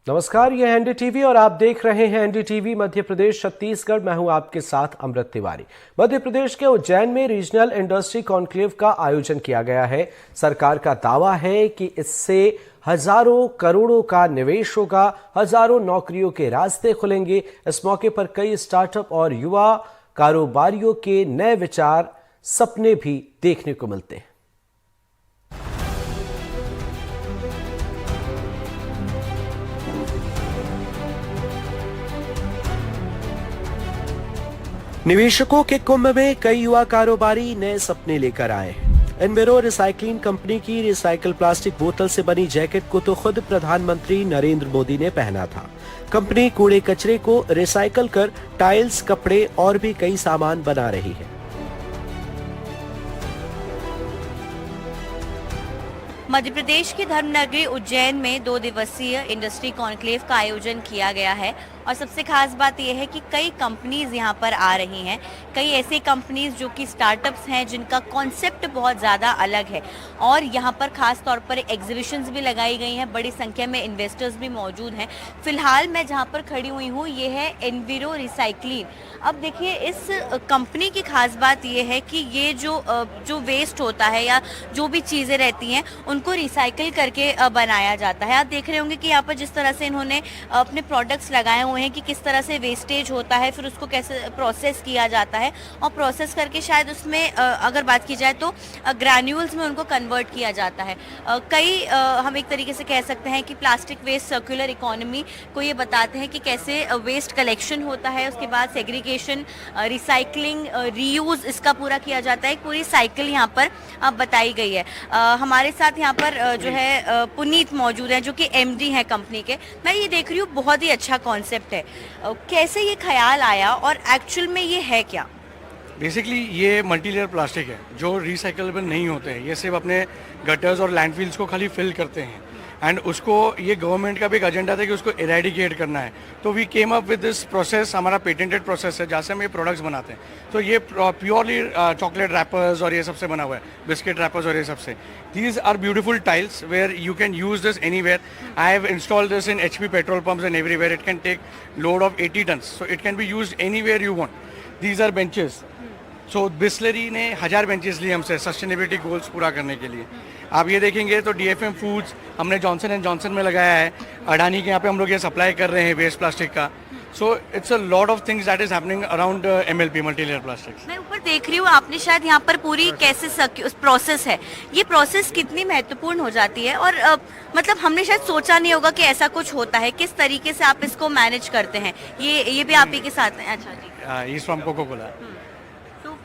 नमस्कार, यह है एनडीटीवी और आप देख रहे हैं एनडीटीवी मध्य प्रदेश छत्तीसगढ़। मैं हूं आपके साथ अमृत तिवारी। मध्य प्रदेश के उज्जैन में रीजनल इंडस्ट्री कॉन्क्लेव का आयोजन किया गया है। सरकार का दावा है कि इससे हजारों करोड़ों का निवेश होगा, हजारों नौकरियों के रास्ते खुलेंगे। इस मौके पर कई स्टार्टअप और युवा कारोबारियों के नए विचार, सपने भी देखने को मिलते हैं। निवेशकों के कुंभ में कई युवा कारोबारी नए सपने लेकर आए। एनविरो रिसाइकलिंग कंपनी की रिसाइकल प्लास्टिक बोतल से बनी जैकेट को तो खुद प्रधानमंत्री नरेंद्र मोदी ने पहना था। कंपनी कूड़े कचरे को रिसाइकल कर टाइल्स, कपड़े और भी कई सामान बना रही है। मध्य प्रदेश की धर्मनगरी उज्जैन में 2 दिवसीय इंडस्ट्री कॉन्क्लेव का आयोजन किया गया है और सबसे खास बात यह है कि कई कंपनीज यहां पर आ रही हैं। कई ऐसी कंपनीज जो कि स्टार्टअप्स हैं जिनका कॉन्सेप्ट बहुत ज़्यादा अलग है और यहां पर खास तौर पर एग्जीबिशंस भी लगाई गई हैं। बड़ी संख्या में इन्वेस्टर्स भी मौजूद हैं। फिलहाल मैं जहां पर खड़ी हुई हूं ये है एनविरो रिसाइकलिंग। अब देखिए, इस कंपनी की खास बात यह है कि ये जो वेस्ट होता है या जो भी चीज़ें रहती हैं उनको रिसाइकिल करके बनाया जाता है। आप देख रहे होंगे कि यहाँ पर जिस तरह से इन्होंने अपने प्रोडक्ट्स लगाए हुए हैं कि किस तरह से वेस्टेज होता है, फिर उसको कैसे प्रोसेस किया जाता है और प्रोसेस करके शायद उसमें अगर बात की जाए तो ग्रैन्यूल्स में उनको कन्वर्ट किया जाता है। हम एक तरीके से कह सकते हैं कि प्लास्टिक वेस्ट सर्कुलर इकोनॉमी को ये बताते हैं कि कैसे वेस्ट कलेक्शन होता है, उसके बाद सेग्रीगेशन, रिसाइकलिंग, रीयूज इसका पूरा किया जाता है। एक पूरी साइकिल यहाँ पर बताई गई है। हमारे साथ यहाँ पर जो है पुनीत मौजूद है जो कि एमडी हैं कंपनी के। मैं ये देख रही हूँ बहुत ही अच्छा कॉन्सेप्ट है। कैसे ये ख्याल आया और एक्चुअल में ये है क्या? बेसिकली ये मल्टीलेयर प्लास्टिक है जो रिसाइकलेबल नहीं होते हैं। ये सिर्फ अपने गटर्स और लैंडफिल्स को खाली फिल करते हैं एंड उसको ये गवर्नमेंट का भी एक एजेंडा था कि उसको इरेडिकेट करना है। तो we came up with this process. हमारा पेटेंटेड प्रोसेस है जहाँ से हम ये प्रोडक्ट्स बनाते हैं। तो ये प्योरली चॉकलेट रैपर्स और ये सबसे बना हुआ है, बिस्किट रैपर्स और ये सबसे। These are beautiful tiles where you can use this anywhere. I have installed this in HP petrol pumps and everywhere. It can take load of 80 tons, so it can be use anywhere you want. These are benches. So Bisleri ने 1000 benches लिए हमसे sustainability goals पूरा करने के लिए। आप ये देखेंगे तो DFM फूड्स हमने जॉनसन एंड जॉनसन में लगाया है। अडानी के यहाँ पे हम लोग ये सप्लाई कर रहे हैं वेस्ट प्लास्टिक का। So it's a lot of things that is happening around MLP, multilayer plastics. मैं ऊपर देख रही हूँ आपने शायद यहाँ पर पूरी कैसे प्रोसेस है, ये प्रोसेस कितनी महत्वपूर्ण हो जाती है और मतलब हमने शायद सोचा नहीं होगा कि ऐसा कुछ होता है। किस तरीके से आप इसको मैनेज करते हैं? ये भी आप ही के साथ हैं? अच्छा जी। Is from Coca Cola.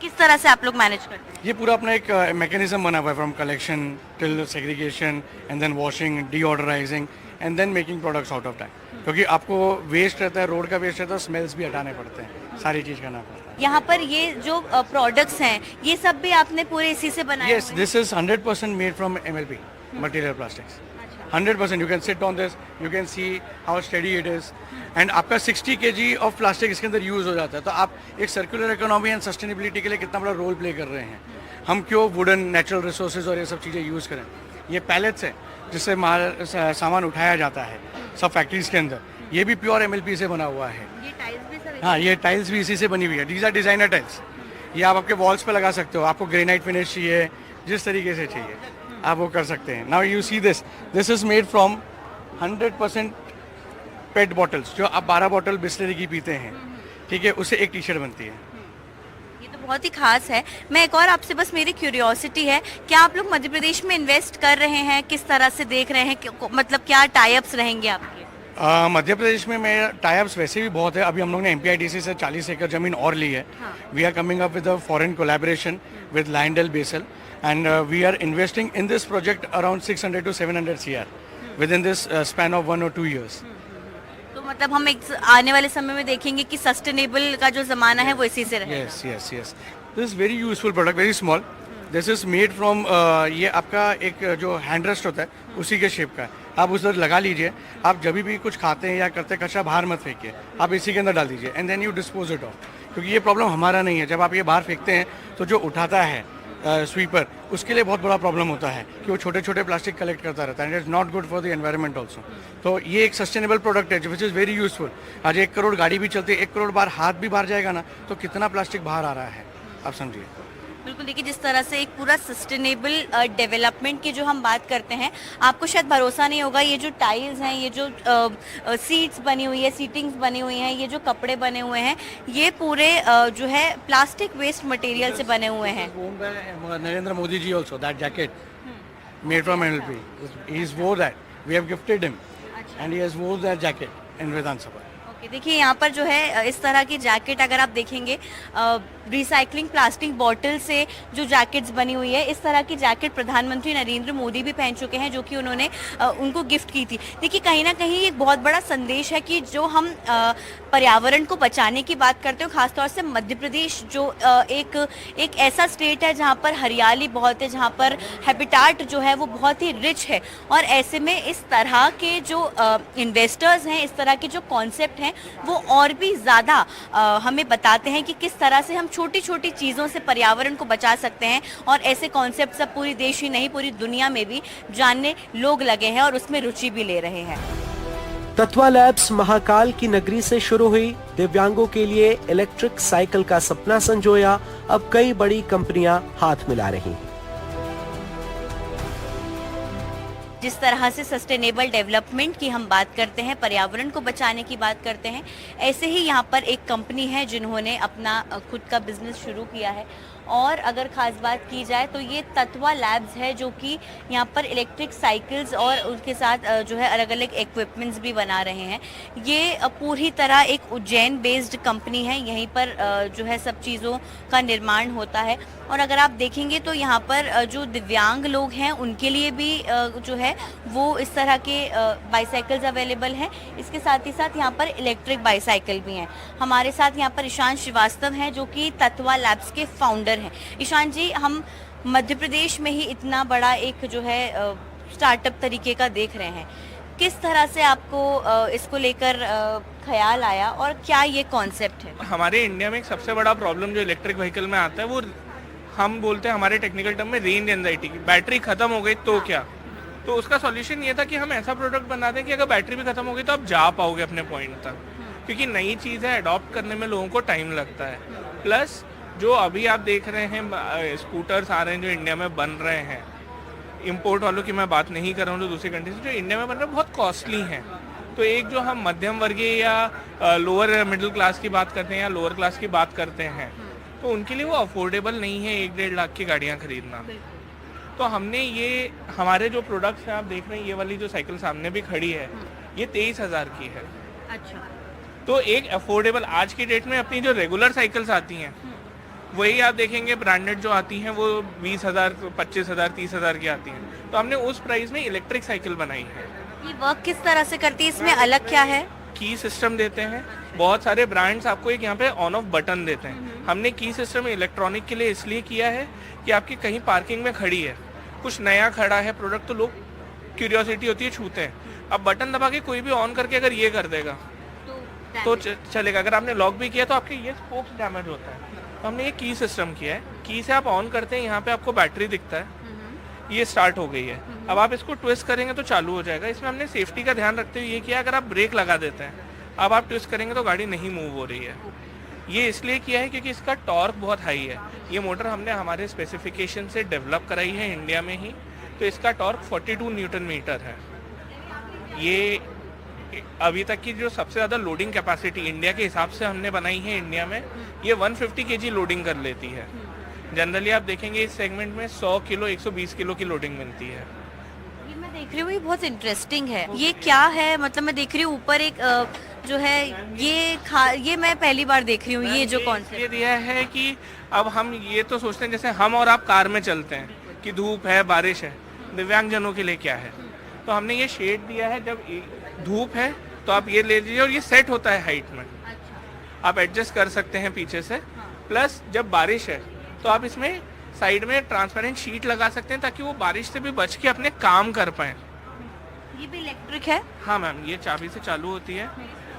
किस तरह से आप लोग मैनेज करते हैं? ये पूरा अपना एक मैकेनिज्म बना हुआ है, from collection till segregation and then washing, deodorizing and then making products out of time. क्योंकि आपको वेस्ट रहता है, रोड का वेस्ट रहता है, स्मेल्स भी हटाने पड़ते हैं, सारी चीज़ करना पड़ता है। यहाँ पर ये जो प्रोडक्ट्स हैं ये सब भी आपने पूरे इसी से बनाए? Yes, this is 100% made from MLP, multilayer plastics. 100%। You can sit on this, you can see how study it is and आपका 60 kg ऑफ प्लास्टिक इसके अंदर यूज हो जाता है। तो आप एक सर्कुलर इकोनॉमी एंड सस्टेनेबिलिटी के लिए कितना बड़ा रोल प्ले कर रहे हैं। हम क्यों वुडन, नेचुरल रिसोर्सेज और ये सब चीज़ें यूज़ करें। ये पैलेट्स है जिससे सामान उठाया जाता है सब फैक्ट्रीज के अंदर। ये भी प्योर MLP से बना हुआ है। ये टाइल्स भी सब? हाँ, ये टाइल्स भी इसी से बनी हुई है। These are designer tiles. ये आप आपके वॉल्स पे लगा सकते हो। आपको ग्रेनाइट फिनिश चाहिए, जिस तरीके से चाहिए आप वो कर सकते हैं। Now you see this is made from 100% pet bottles. जो आप 12 बॉटल बिस्लरी की पीते हैं, ठीक है, उससे एक टी-शर्ट बनती है। ये तो बहुत ही खास है। मैं एक और आपसे बस मेरी क्यूरियोसिटी है, क्या आप लोग मध्य प्रदेश में इन्वेस्ट कर रहे हैं? किस तरह से देख रहे हैं? मतलब क्या टाई अप्स रहेंगे आपके? मध्य प्रदेश में टाई अप्स वैसे भी बहुत है। अभी हम लोग ने MPIDC से 40 एकड़ जमीन और ली है। We are coming up with a foreign collaboration with Lyondell Basell and we are investing in this project around 600 to 700 CR within this span of 1 or 2 years। तो मतलब हम एक आने वाले समय में देखेंगे कि सस्टेनेबल का जो जमाना है वो इसी से रहेगा। Yes yes yes. This is very useful product, very small. This is made from ये आपका एक जो हैंड रेस्ट होता है उसी के शेप का है। आप उस पर लगा लीजिए। आप जब भी कुछ खाते हैं या करते कचरा बाहर मत फेंकिए, आप इसी के अंदर डाल दीजिए and then you dispose it off. क्योंकि ये प्रॉब्लम हमारा नहीं है। जब आप ये बाहर फेंकते हैं तो जो उठाता है स्वीपर, उसके लिए बहुत बड़ा प्रॉब्लम होता है कि वो छोटे छोटे प्लास्टिक कलेक्ट करता रहता है and it's not good for the environment also. तो ये एक सस्टेनेबल प्रोडक्ट है विच इज़ वेरी यूजफुल। आज 1 करोड़ गाड़ी भी चलती है, 1 करोड़ बार हाथ भी बाहर जाएगा ना, तो कितना प्लास्टिक बाहर आ रहा है आप समझिए। बिल्कुल, देखिए जिस तरह से एक पूरा सस्टेनेबल डेवलपमेंट की जो हम बात करते हैं, आपको शायद भरोसा नहीं होगा, ये जो टाइल्स हैं, ये जो सीट्स बनी हुई है, सीटिंग्स बनी हुई हैं, ये जो कपड़े बने हुए हैं, ये पूरे जो है प्लास्टिक वेस्ट मटेरियल से बने हुए हैं। Narendra Modi ji also that jacket made from NLP, he is wore that, we have gifted him and he has wore that jacket in विधानसभा। देखिए यहाँ पर जो है इस तरह की जैकेट अगर आप देखेंगे, रिसाइकलिंग प्लास्टिक बॉटल से जो जैकेट्स बनी हुई है, इस तरह की जैकेट प्रधानमंत्री नरेंद्र मोदी भी पहन चुके हैं, जो कि उन्होंने उनको गिफ्ट की थी। देखिए कहीं ना कहीं एक बहुत बड़ा संदेश है कि जो हम पर्यावरण को बचाने की बात करते हो, खासतौर से मध्य प्रदेश जो एक ऐसा स्टेट है जहाँ पर हरियाली बहुत है, जहाँ पर हैबिटाट जो है वो बहुत ही रिच है, और ऐसे में इस तरह के जो इन्वेस्टर्स हैं, इस तरह के जो कॉन्सेप्ट हैं, वो और भी ज़्यादा हमें बताते हैं कि किस तरह से हम छोटी छोटी चीज़ों से पर्यावरण को बचा सकते हैं। और ऐसे कॉन्सेप्ट सब पूरी देश ही नहीं, पूरी दुनिया में भी जानने लोग लगे हैं और उसमें रुचि भी ले रहे हैं। तत्वा लैब्स महाकाल की नगरी से शुरू हुई, दिव्यांगों के लिए इलेक्ट्रिक साइकिल का सपना संजोया, अब कई बड़ी कंपनियां हाथ मिला रही हैं। जिस तरह से सस्टेनेबल डेवलपमेंट की हम बात करते हैं, पर्यावरण को बचाने की बात करते हैं, ऐसे ही यहाँ पर एक कंपनी है जिन्होंने अपना खुद का बिजनेस शुरू किया है। और अगर ख़ास बात की जाए तो ये तत्वा लैब्स है, जो कि यहाँ पर इलेक्ट्रिक साइकिल्स और उसके साथ जो है अलग अलग इक्विपमेंट्स भी बना रहे हैं। ये पूरी तरह एक उज्जैन बेस्ड कंपनी है, यहीं पर जो है सब चीज़ों का निर्माण होता है। और अगर आप देखेंगे तो यहाँ पर जो दिव्यांग लोग हैं उनके लिए भी जो है वो इस तरह के बाईसाइकिल्स अवेलेबल हैं। इसके साथ ही साथ यहाँ पर इलेक्ट्रिक बाईसाइकिल भी हैं। हमारे साथ यहाँ पर ईशान श्रीवास्तव हैं, जो कि तत्वा लैब्स के फाउंडर हैं। ईशान जी, हम मध्य प्रदेश में ही इतना बड़ा एक जो है स्टार्टअप तरीके का देख रहे हैं, किस तरह से आपको इसको लेकर ख्याल आया और क्या ये कॉन्सेप्ट है? हमारे इंडिया में एक सबसे बड़ा प्रॉब्लम जो इलेक्ट्रिक व्हीकल में आता है, वो हम बोलते हैं हमारे टेक्निकल टर्म में रेंज एंजाइटी की। बैटरी खत्म हो गई तो क्या? तो उसका सॉल्यूशन ये था कि हम ऐसा प्रोडक्ट बना दें कि अगर बैटरी भी खत्म हो गई तो आप जा पाओगे अपने पॉइंट तक, क्योंकि नई चीज़ है, अडॉप्ट करने में लोगों को टाइम लगता है। प्लस जो अभी आप देख रहे हैं स्कूटर्स आ रहे हैं जो इंडिया में बन रहे हैं, इंपोर्ट वालों की मैं बात नहीं कर रहा हूँ, जो दूसरी कंट्री से जो इंडिया में बन रहे हैं बहुत कॉस्टली हैं। तो एक जो हम मध्यम वर्गीय या लोअर मिडिल क्लास की बात करते हैं या लोअर क्लास की बात करते हैं, तो उनके लिए वो अफोर्डेबल नहीं है 1-1.5 लाख की गाड़ियाँ खरीदना। तो हमने ये हमारे जो प्रोडक्ट्स हैं, आप देख रहे हैं ये वाली जो साइकिल सामने भी खड़ी है, ये 23,000 की है। अच्छा। तो एक अफोर्डेबल, आज की डेट में अपनी जो रेगुलर साइकिल्स आती हैं वही आप देखेंगे ब्रांडेड जो आती हैं वो 20,000, 25,000, 30,000 की आती हैं। तो हमने उस प्राइस में इलेक्ट्रिक साइकिल बनाई है। ये वर्क किस तरह से करती है, इसमें अलग क्या है? की सिस्टम देते हैं, बहुत सारे ब्रांड्स आपको एक यहाँ पे ऑन ऑफ बटन देते हैं। हमने की सिस्टम इलेक्ट्रॉनिक के लिए इसलिए किया है कि आपकी कहीं पार्किंग में खड़ी है, कुछ नया खड़ा है प्रोडक्ट, तो लोग क्यूरियोसिटी होती है, छूते हैं। अब बटन दबा के कोई भी ऑन करके अगर ये कर देगा तो चलेगा। अगर आपने लॉक भी किया तो आपके ये स्पोक्स डैमेज होता है। तो हमने ये की सिस्टम किया है, की से आप ऑन करते हैं, यहाँ पे आपको बैटरी दिखता है, ये स्टार्ट हो गई है। अब आप इसको ट्विस्ट करेंगे तो चालू हो जाएगा। इसमें हमने सेफ्टी का ध्यान रखते हुए ये किया, अगर आप ब्रेक लगा देते हैं, अब आप ट्विस्ट करेंगे तो गाड़ी नहीं मूव हो रही है। ये इसलिए किया है क्योंकि इसका टॉर्क बहुत हाई है। ये मोटर हमने हमारे स्पेसिफिकेशन से डेवलप कराई है इंडिया में ही, तो इसका टॉर्क 42 न्यूटन मीटर है। ये अभी तक की जो सबसे ज़्यादा लोडिंग कैपेसिटी इंडिया के हिसाब से हमने बनाई है इंडिया में, ये 150 kg लोडिंग कर लेती है। जनरली आप देखेंगे इस सेगमेंट में 100 किलो 120 किलो की लोडिंग मिलती है। ये मैं देख रही हूँ, ये बहुत इंटरेस्टिंग है। ये क्या है, मतलब मैं देख रही हूँ ऊपर एक जो है ये मैं पहली बार देख रही हूँ। ये जो कॉन्सेप्ट ये दिया है कि अब हम ये तो सोचते हैं जैसे हम और आप कार में चलते हैं कि धूप है, बारिश है, दिव्यांगजनों के लिए क्या है, तो हमने ये शेड दिया है। जब धूप है तो आप ये ले लीजिए और ये सेट होता है हाइट में, आप एडजस्ट कर सकते हैं पीछे से। प्लस जब बारिश है तो आप इसमें साइड में ट्रांसपेरेंट शीट लगा सकते हैं ताकि वो बारिश से भी बच के अपने काम कर पाए। ये भी इलेक्ट्रिक है? हाँ मैम, ये चाबी से चालू होती है।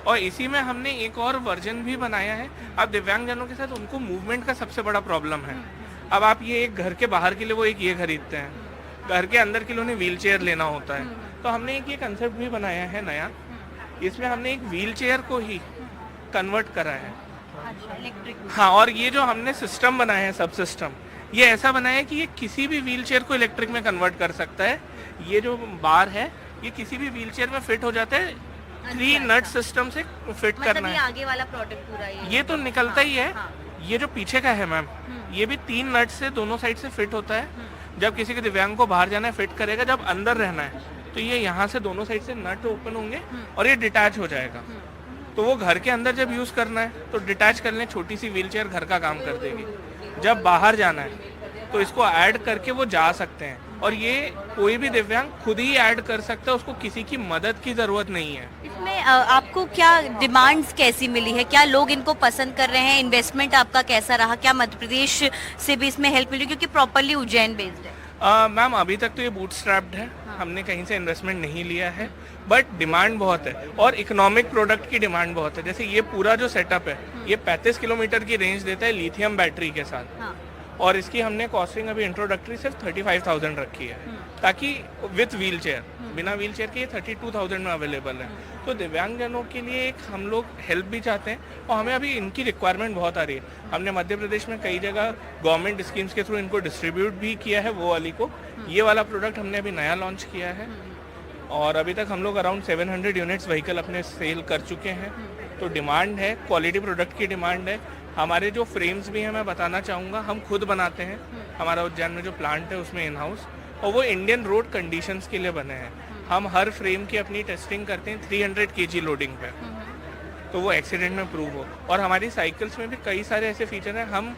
और इसी में हमने एक और वर्जन भी बनाया है। अब दिव्यांगजनों के साथ उनको मूवमेंट का सबसे बड़ा प्रॉब्लम है। अब आप ये एक घर के बाहर के लिए वो एक ये खरीदते हैं, घर के अंदर के लिए उन्हें व्हील चेयर लेना होता है। तो हमने एक ये कंसेप्ट भी बनाया है नया, इसमें हमने एक व्हील चेयर को ही कन्वर्ट करा है। अच्छा, इलेक्ट्रिक। हाँ, और ये जो हमने सिस्टम बनाया है, सब सिस्टम, ये ऐसा बनाया है कि ये किसी भी व्हील चेयर को इलेक्ट्रिक में कन्वर्ट कर सकता है। ये जो बार है ये किसी भी व्हील चेयर में फिट हो जाता है, 3 नट सिस्टम से फिट मतलब करना ये है। आगे वाला प्रोडक्ट पूरा ये तो निकलता ही है। हाँ। ये जो पीछे का है मैम, ये भी 3 नट से दोनों साइड से फिट होता है। जब किसी के दिव्यांग को बाहर जाना है फिट करेगा, जब अंदर रहना है तो ये यहाँ से दोनों साइड से नट ओपन होंगे और ये डिटैच हो जाएगा। तो वो घर के अंदर जब यूज करना है तो डिटैच करने, छोटी सी व्हील चेयर घर का काम कर देगी। जब बाहर जाना है तो इसको ऐड करके वो जा सकते हैं, और ये कोई भी दिव्यांग खुद ही ऐड कर सकता है, उसको किसी की मदद की जरूरत नहीं है। इसमें आपको क्या डिमांड्स कैसी मिली है, क्या लोग इनको पसंद कर रहे हैं, इन्वेस्टमेंट आपका कैसा रहा, क्या मध्य प्रदेश से भी इसमें हेल्प मिली, क्योंकि प्रॉपरली उज्जैन बेस्ड है? मैम अभी तक तो ये बूटस्ट्रैप्ड है, हमने कहीं से इन्वेस्टमेंट नहीं लिया है, बट डिमांड बहुत है और इकोनॉमिक प्रोडक्ट की डिमांड बहुत है। जैसे ये पूरा जो सेटअप है ये 35 किलोमीटर की रेंज देता है लिथियम बैटरी के साथ। हाँ। और इसकी हमने कॉस्टिंग अभी इंट्रोडक्टरी सिर्फ 35,000 रखी है, ताकि विथ व्हील चेयर, बिना व्हील चेयर के ये 32,000 में अवेलेबल है। तो दिव्यांगजनों के लिए एक हम लोग हेल्प भी चाहते हैं, और हमें अभी इनकी रिक्वायरमेंट बहुत आ रही है। हमने मध्य प्रदेश में कई जगह गवर्नमेंट स्कीम्स के थ्रू इनको डिस्ट्रीब्यूट भी किया है, वो वाली को। ये वाला प्रोडक्ट हमने अभी नया लॉन्च किया है, और अभी तक हम लोग अराउंड 700 यूनिट्स व्हीकल अपने सेल कर चुके हैं। तो डिमांड है, क्वालिटी प्रोडक्ट की डिमांड है। हमारे जो फ्रेम्स भी हैं मैं बताना चाहूँगा, हम खुद बनाते हैं। हमारा उज्जैन में जो प्लांट है उसमें इन हाउस, और वो इंडियन रोड कंडीशंस के लिए बने हैं। हम हर फ्रेम की अपनी टेस्टिंग करते हैं 300 kg लोडिंग पे, तो वो एक्सीडेंट में प्रूव हो। और हमारी साइकिल्स में भी कई सारे ऐसे फीचर हैं। हम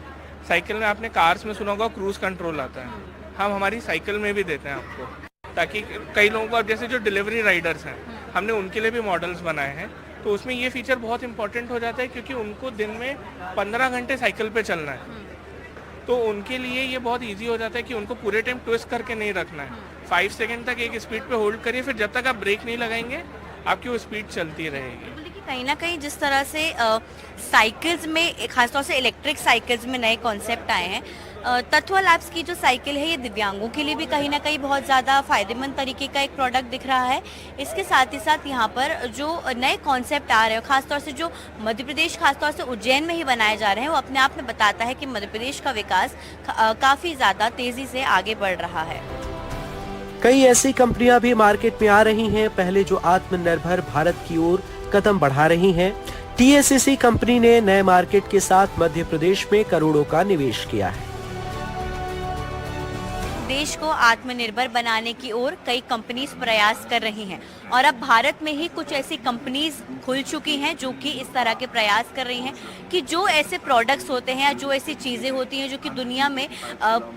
साइकिल में, आपने कार्स में सुना होगा क्रूज कंट्रोल आता है, हम हमारी साइकिल में भी देते हैं आपको, ताकि कई लोगों को, अब जैसे जो डिलीवरी राइडर्स हैं, हमने उनके लिए भी मॉडल्स बनाए हैं। तो उसमें ये फीचर बहुत इंपॉर्टेंट हो जाता है, क्योंकि उनको दिन में 15 घंटे साइकिल पे चलना है। तो उनके लिए ये बहुत इजी हो जाता है कि उनको पूरे टाइम ट्विस्ट करके नहीं रखना है। 5 सेकंड तक एक स्पीड पे होल्ड करिए, फिर जब तक आप ब्रेक नहीं लगाएंगे आपकी वो स्पीड चलती रहेगी। देखिए, कहीं ना कहीं जिस तरह से साइकिल्स में, खासतौर से इलेक्ट्रिक साइकिल्स में नए कॉन्सेप्ट आए हैं, तत्वा लैब्स की जो साइकिल है ये दिव्यांगों के लिए भी कहीं ना कहीं बहुत ज़्यादा फायदेमंद तरीके का एक प्रोडक्ट दिख रहा है। इसके साथ ही साथ यहाँ पर जो नए कॉन्सेप्ट आ रहे हैं, खासतौर से जो मध्य प्रदेश, खासतौर से उज्जैन में ही बनाए जा रहे हैं, वो अपने आप में बताता है कि मध्य प्रदेश का विकास काफ़ी ज़्यादा तेज़ी से आगे बढ़ रहा है। कई ऐसी कंपनियां भी मार्केट में आ रही हैं, पहले जो आत्मनिर्भर भारत की ओर कदम बढ़ा रही हैं। TACC कंपनी ने नए मार्केट के साथ मध्य प्रदेश में करोड़ों का निवेश किया है। देश को आत्मनिर्भर बनाने की ओर कई कंपनीज प्रयास कर रही हैं, और अब भारत में ही कुछ ऐसी कंपनीज खुल चुकी हैं जो कि इस तरह के प्रयास कर रही हैं कि जो ऐसे प्रोडक्ट्स होते हैं या जो ऐसी चीज़ें होती हैं जो कि दुनिया में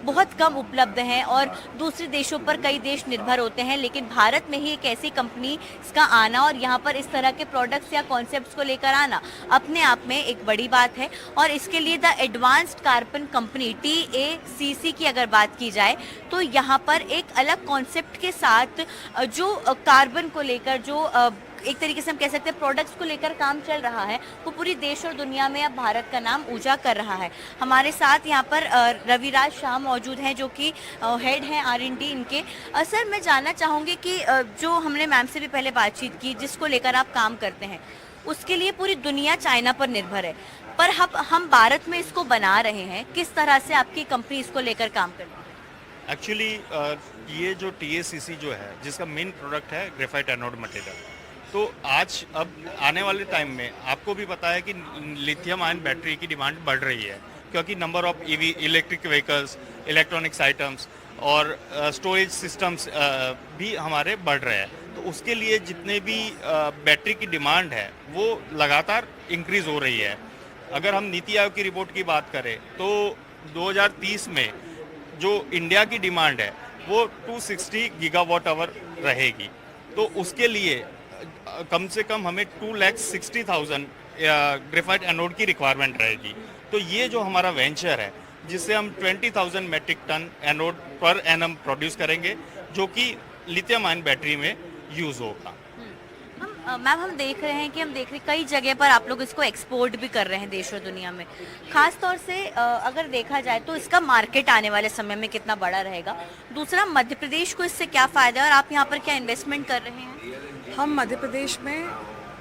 बहुत कम उपलब्ध हैं और दूसरे देशों पर कई देश निर्भर होते हैं, लेकिन भारत में ही एक ऐसी कंपनी का आना और यहाँ पर इस तरह के प्रोडक्ट्स या कॉन्सेप्ट्स को लेकर आना अपने आप में एक बड़ी बात है। और इसके लिए the advanced carbon company TACC की अगर बात की जाए तो यहाँ पर एक अलग कॉन्सेप्ट के साथ जो कार्बन को लेकर, जो एक तरीके से हम कह सकते हैं प्रोडक्ट्स को लेकर काम चल रहा है, वो पूरी देश और दुनिया में अब भारत का नाम ऊंचा कर रहा है। हमारे साथ यहाँ पर रविराज शाह मौजूद हैं, जो कि हेड हैं R&D इनके। सर, मैं जानना चाहूँगी कि जो हमने मैम से भी पहले बातचीत की, जिसको लेकर आप काम करते हैं, उसके लिए पूरी दुनिया चाइना पर निर्भर है, पर हम भारत में इसको बना रहे हैं। किस तरह से आपकी कंपनी इसको लेकर काम कर रही है? एक्चुअली ये जो TACC जो है, जिसका मेन प्रोडक्ट है ग्रेफाइट एनोड मटेरियल, तो आज अब आने वाले टाइम में आपको भी पता है कि लिथियम आयन बैटरी की डिमांड बढ़ रही है, क्योंकि number of EV electric vehicles, electronics items और स्टोरेज सिस्टम्स भी हमारे बढ़ रहे हैं। तो उसके लिए जितने भी बैटरी की डिमांड है वो लगातार इंक्रीज हो रही है। अगर हम नीति आयोग की रिपोर्ट की बात करें तो 2030 में जो इंडिया की डिमांड है वो 260 गीगावाट आवर रहेगी। तो उसके लिए कम से कम हमें 2,60,000 ग्रेफाइट एनोड की रिक्वायरमेंट रहेगी। तो ये जो हमारा वेंचर है, जिससे हम 20,000 metric ton anode per annum produce करेंगे, जो कि लिथियम आयन बैटरी में यूज़ होगा। मैम हम देख रहे हैं कि कई जगह पर आप लोग इसको एक्सपोर्ट भी कर रहे हैं देश और दुनिया में। खास तौर से अगर देखा जाए तो इसका मार्केट आने वाले समय में कितना बड़ा रहेगा, दूसरा मध्य प्रदेश को इससे क्या फायदा है और आप यहाँ पर क्या इन्वेस्टमेंट कर रहे हैं? हम मध्य प्रदेश में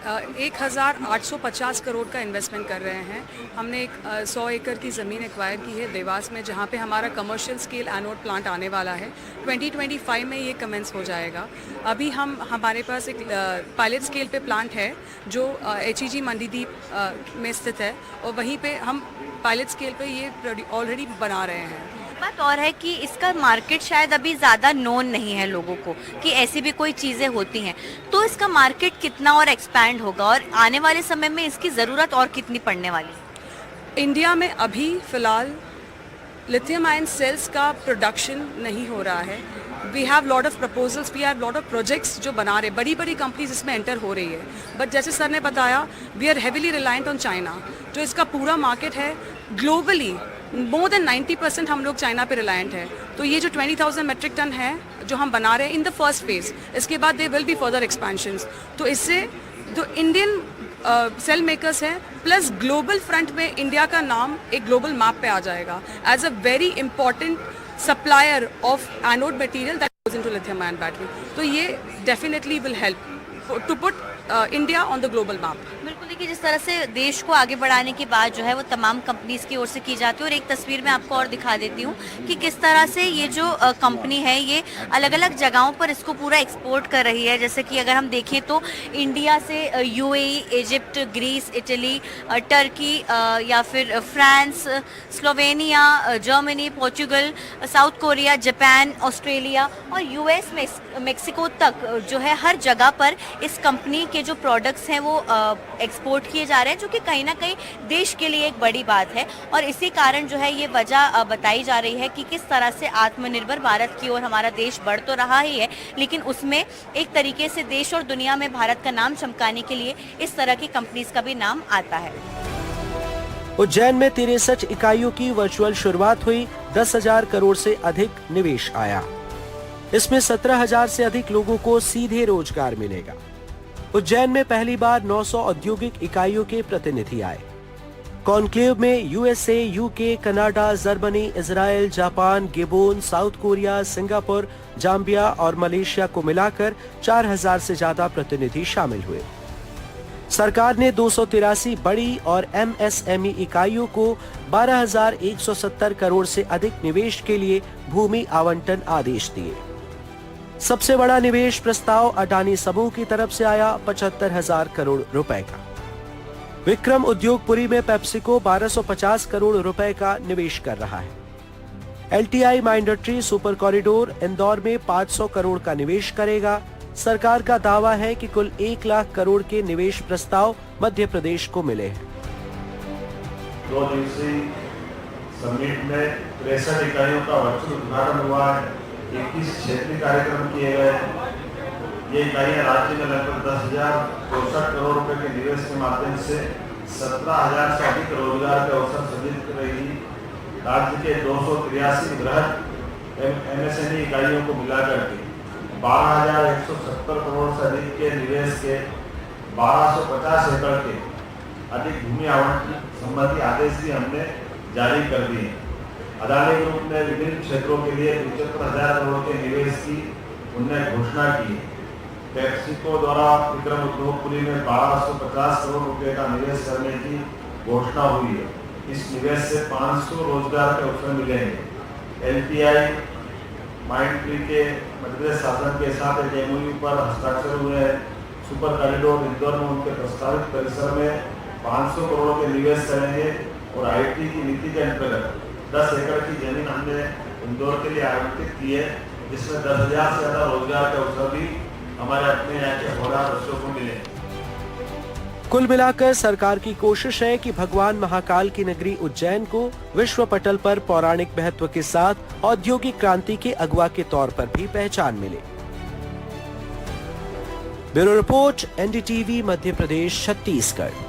1850 करोड़ का इन्वेस्टमेंट कर रहे हैं। हमने एक 100 एकड़ की ज़मीन एक्वायर की है देवास में, जहाँ पे हमारा कमर्शियल स्केल एनोड प्लांट आने वाला है। 2025 में ये कमेंस हो जाएगा। अभी हमारे पास एक पायलट स्केल पे प्लांट है जो HEG मंडीदीप में स्थित है, और वहीं पे हम पायलट स्केल पे ये ऑलरेडी बना रहे हैं। बात और है कि इसका मार्केट शायद अभी ज़्यादा नोन नहीं है लोगों को कि ऐसी भी कोई चीज़ें होती हैं, तो इसका मार्केट कितना और एक्सपैंड होगा और आने वाले समय में इसकी ज़रूरत और कितनी पड़ने वाली है? इंडिया में अभी फ़िलहाल लिथियम आयन सेल्स का प्रोडक्शन नहीं हो रहा है। We have lot of proposals, we have lot of projects जो बना रहे, बड़ी बड़ी कंपनीज इसमें एंटर हो रही है। बट जैसे सर ने बताया, we are heavily reliant on China, जो इसका पूरा मार्केट है ग्लोबली मोर देन 90% हम लोग चाइना पे रिलायंट है। तो ये जो 20,000 मेट्रिक टन है जो हम बना रहे हैं इन द फर्स्ट फेज, इसके बाद they will be further expansions. तो इससे जो इंडियन सेल मेकर्स हैं प्लस ग्लोबल फ्रंट में इंडिया का नाम एक ग्लोबल मैप पे आ जाएगा as a very important supplier of anode material that goes into lithium ion battery. तो ये definitely will help to put India on the global map. बिल्कुल, देखिए जिस तरह से देश को आगे बढ़ाने की बात जो है वो तमाम कंपनीज की ओर से की जाती है, और एक तस्वीर में आपको और दिखा देती हूँ कि किस तरह से ये जो कंपनी है ये अलग अलग जगहों पर इसको पूरा एक्सपोर्ट कर रही है। जैसे कि अगर हम देखें तो इंडिया से UAE, Egypt, Greece, Italy, Turkey या फिर France, Slovenia, Germany, Portugal, South Korea, Japan, Australia और US में मेक्सिको तक जो है हर जगह पर इस कंपनी के जो प्रोडक्ट्स हैं वो एक्सपोर्ट किए जा रहे हैं, जो कि कहीं ना कहीं देश के लिए एक बड़ी बात है। और इसी कारण जो है ये वजह बताई जा रही है कि किस तरह से आत्मनिर्भर भारत की ओर हमारा देश बढ़ तो रहा ही है, लेकिन उसमें एक तरीके से देश और दुनिया में भारत का नाम चमकाने के लिए इस तरह की कंपनीज का भी नाम आता है। उज्जैन में 63 इकाइयों की वर्चुअल शुरुआत हुई, 10,000 करोड़ से अधिक निवेश आया। इसमें 17,000 से अधिक लोगों को सीधे रोजगार मिलेगा। उज्जैन में पहली बार 900 औद्योगिक इकाइयों के प्रतिनिधि आए। कॉन्क्लेव में USA, UK, Canada, Germany, Israel, Japan, Gabon, South Korea, Singapore, Zambia और मलेशिया को मिलाकर 4,000 से ज्यादा प्रतिनिधि शामिल हुए। सरकार ने 283 बड़ी और MSME इकाइयों को 12,170 करोड़ से अधिक निवेश के लिए भूमि आवंटन आदेश दिए। सबसे बड़ा निवेश प्रस्ताव अडानी समूह की तरफ से आया 75,000 करोड़ रुपए का। विक्रम उद्योगपुरी में पेप्सिको 1250 करोड़ रुपए का निवेश कर रहा है। LTI Mindtree super corridor Indore में 500 करोड़ का निवेश करेगा। सरकार का दावा है कि कुल 1 लाख करोड़ के निवेश प्रस्ताव मध्य प्रदेश को मिले हैं। 2 दिवसीय समिट में 63 इकाइयों का वर्चुअल उद्घाटन हुआ है। 21 क्षेत्रीय कार्यक्रम किए गए। ये इकाइयाँ राज्य में लगभग 10,064 करोड़ रुपए के निवेश के माध्यम से 17,000 से अधिक रोजगार के अवसर सृजित कर रही। राज्य के 283 बृहद MSME इकाइयों को मिलाकर के 12,170 करोड़ से अधिक के निवेश के 1250 एकड़ के अधिक भूमि आवंटन संबंधी आदेश भी हमने जारी कर दिए। अदानी ग्रुप ने विभिन्न क्षेत्रों के लिए 75,000 करोड़ के निवेश की उन्होंने घोषणा की। पेप्सिको द्वारा विक्रम उद्योगपुरी में 1250 करोड़ रुपए का निवेश करने की घोषणा हुई है। इस निवेश से 500 रोजगार के अवसर मिलेंगे। LTI माइंडट्री के मध्य प्रदेश शासन के साथ एक MOU पर हस्ताक्षर हुए हैं। सुपर कॉरिडोर इंदौर में उनके प्रस्तावित परिसर में 500 करोड़ के निवेश करेंगे और IT की नीति के अंतर्गत 10 एकड़ की जमीन हमने इंदौर के लिए आवंटित की है, जिसमें 10,000 से ज्यादा रोजगार के अवसर भी हमारे अपने यहाँ के होनहार बच्चों को मिले। कुल मिलाकर सरकार की कोशिश है कि भगवान महाकाल की नगरी उज्जैन को विश्व पटल पर पौराणिक महत्व के साथ औद्योगिक क्रांति के अगुवा के तौर पर भी पहचान मिले। Bureau report, NDTV, Madhya Pradesh, Chhattisgarh.